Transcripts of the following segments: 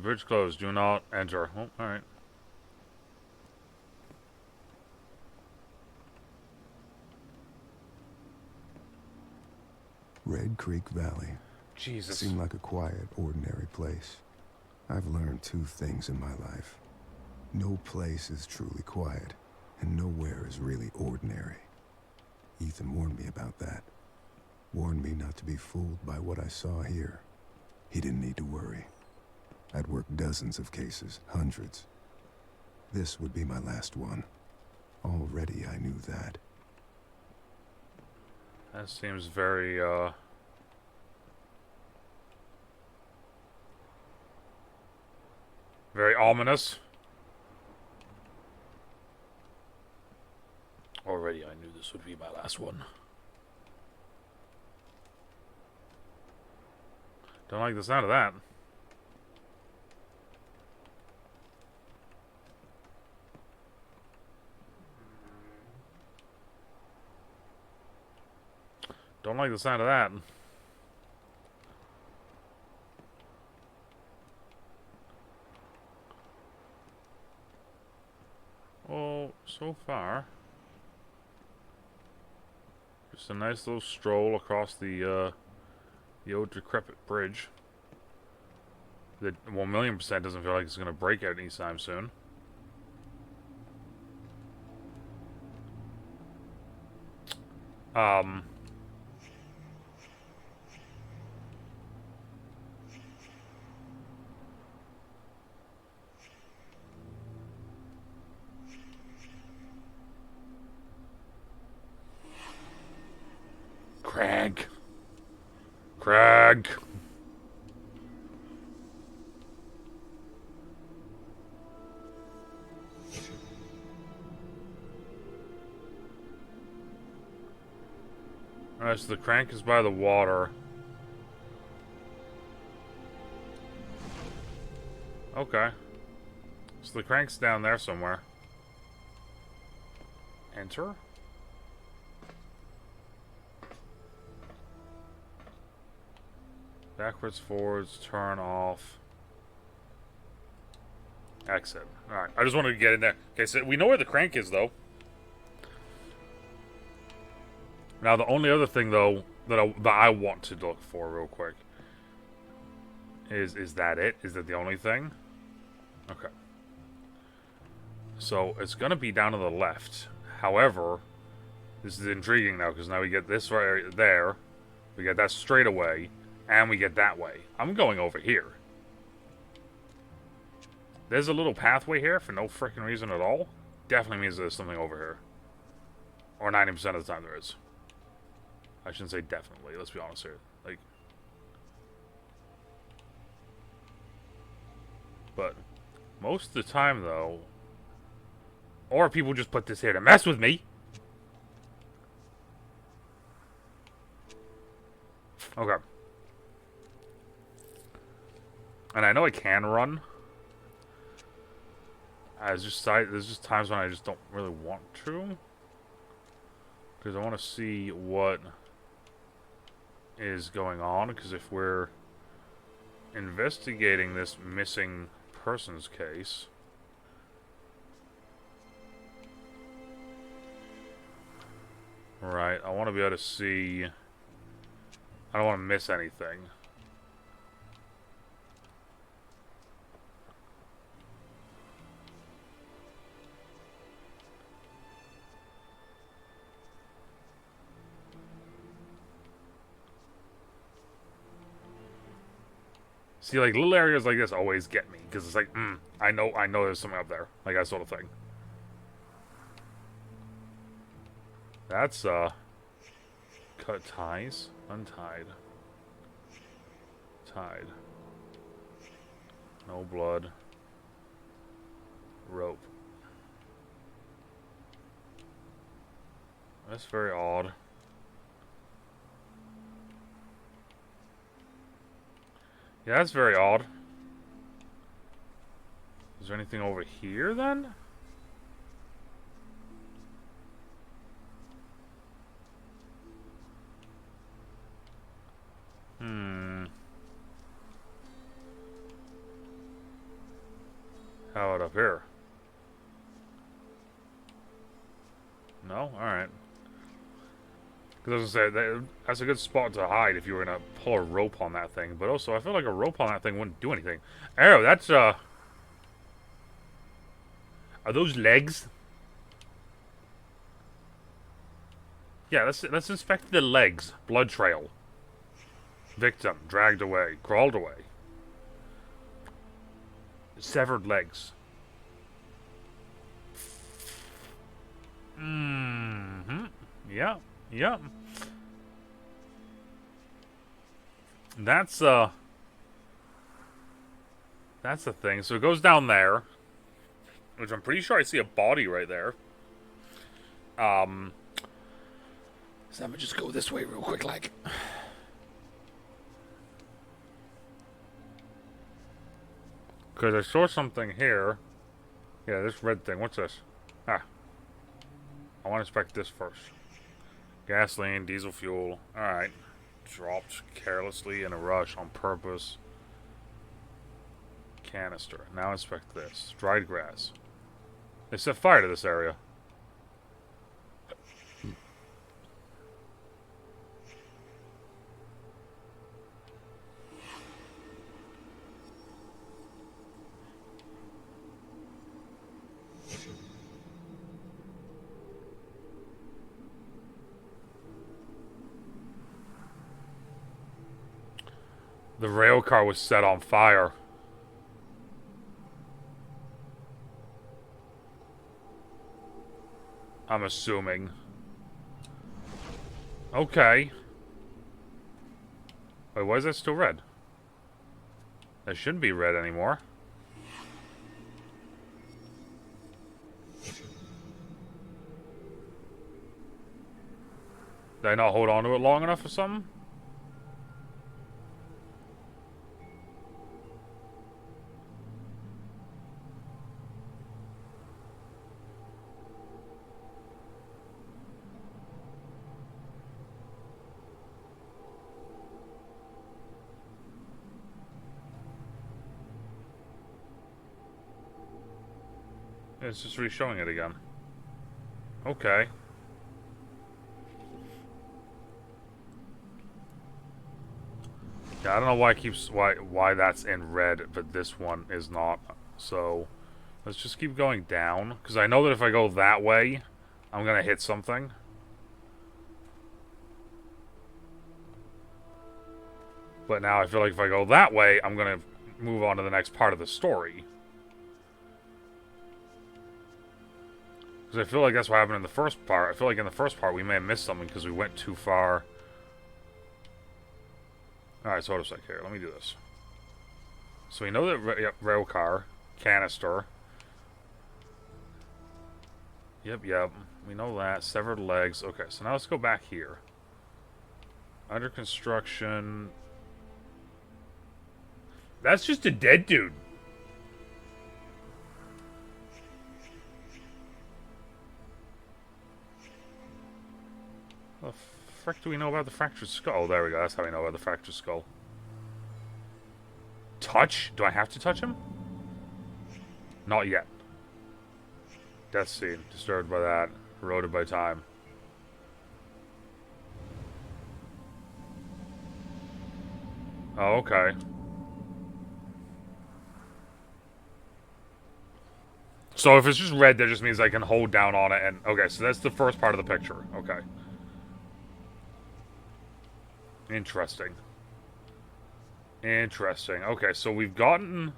bridge closed. Do not enter. Oh, alright. Red Creek Valley. Jesus. Seemed like a quiet, ordinary place. I've learned two things in my life. No place is truly quiet, and nowhere is really ordinary. Ethan warned me about that. Warned me not to be fooled by what I saw here. He didn't need to worry. I'd worked dozens of cases, hundreds. This would be my last one. Already I knew that. That seems very, very ominous. Already I knew this would be my last one. Don't like the sound of that. Don't like the sound of that. Oh, so far, just a nice little stroll across the old decrepit bridge. That 1,000,000% doesn't feel like it's gonna break out anytime soon. Craig. Craig. Alright, so the crank is by the water. Okay. So the crank's down there somewhere. Enter? Backwards, forwards, turn off. Exit. Alright, I just wanted to get in there. Okay, so we know where the crank is, though. Now, the only other thing, though, that I want to look for real quick is that it? Is that the only thing? Okay. So, it's going to be down to the left. However, this is intriguing now, because now we get this right there. We get that straight away. And we get that way. I'm going over here. There's a little pathway here for no freaking reason at all. Definitely means there's something over here. Or 90% of the time there is. I shouldn't say definitely, let's be honest here. Like, but most of the time, though, or people just put this here to mess with me. Okay. And I know I can run. There's just times when I just don't really want to. Because I want to see what is going on, because if we're investigating this missing persons case, right, I want to be able to see, I don't want to miss anything. See, like, little areas like this always get me, because it's like, I know there's something up there, like that sort of thing. That's, cut ties, untied, tied, no blood, rope. That's very odd. Yeah, that's very odd. Is there anything over here, then? How about up here? No? Alright. Because I was going to say, that's a good spot to hide if you were going to pull a rope on that thing. But also, I feel like a rope on that thing wouldn't do anything. Arrow, that's, Are those legs? Yeah, let's inspect the legs. Blood trail. Victim, dragged away, crawled away. Severed legs. Mm-hmm. Yeah, yeah. That's the thing. So it goes down there, which I'm pretty sure I see a body right there. So I'm gonna just go this way real quick, like. Because I saw something here. Yeah, this red thing. What's this? Ah. I want to inspect this first. Gasoline, diesel fuel. Alright. Dropped carelessly in a rush on purpose. Canister. Now inspect this. Dried grass. They set fire to this area. The rail car was set on fire. I'm assuming. Okay. Wait, why is that still red? That shouldn't be red anymore. Did I not hold on to it long enough or something? It's just re-showing it again. Okay. Yeah, I don't know why it keeps why that's in red, but this one is not. So let's just keep going down, because I know that if I go that way, I'm gonna hit something. But now I feel like if I go that way, I'm gonna move on to the next part of the story. Because I feel like that's what happened in the first part. I feel like in the first part we may have missed something because we went too far. Alright, so hold a sec here. Let me do this. So we know that yep, rail car, canister. Yep. We know that. Severed legs. Okay, so now let's go back here. Under construction. That's just a dead dude. What the frick do we know about the fractured skull? Oh, there we go. That's how we know about the fractured skull. Touch? Do I have to touch him? Not yet. Death scene. Disturbed by that. Eroded by time. Oh, okay. So if it's just red, that just means I can hold down on it and... Okay, so that's the first part of the picture. Okay. Interesting. Interesting. Okay, so we've gotten...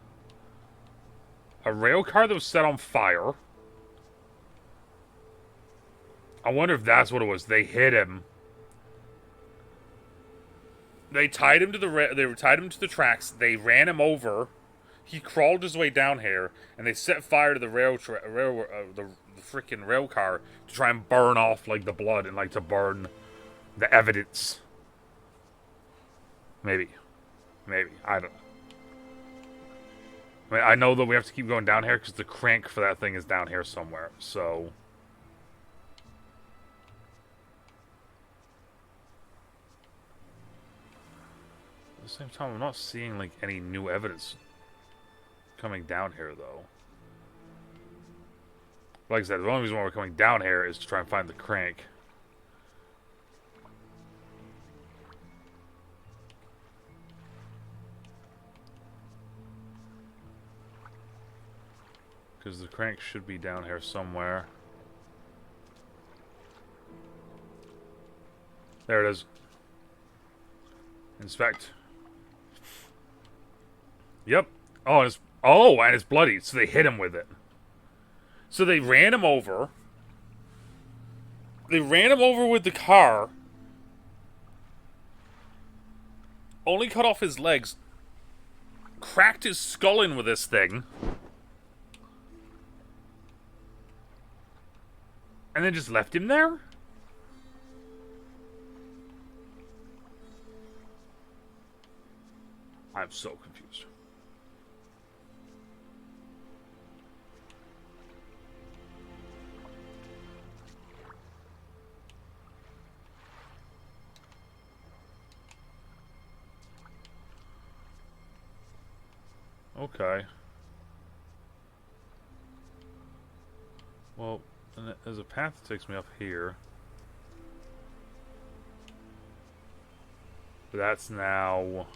a rail car that was set on fire. I wonder if that's what it was. They hit him. They tied him to they tied him to the tracks. They ran him over. He crawled his way down here, and they set fire to the the freaking rail car to try and burn off like the blood and like to burn the evidence. Maybe, I don't know. I mean, I know that we have to keep going down here because the crank for that thing is down here somewhere. So. At the same time, I'm not seeing like any new evidence coming down here, though. Like I said, the only reason why we're coming down here is to try and find the crank. Because the crank should be down here somewhere. There it is. Inspect. Yep. Oh, and it's bloody. So they hit him with it. So they ran him over. They ran him over with the car. Only cut off his legs. Cracked his skull in with this thing. And then just left him there? I'm so confused. Okay. Well, there's a path that takes me up here. But that's now...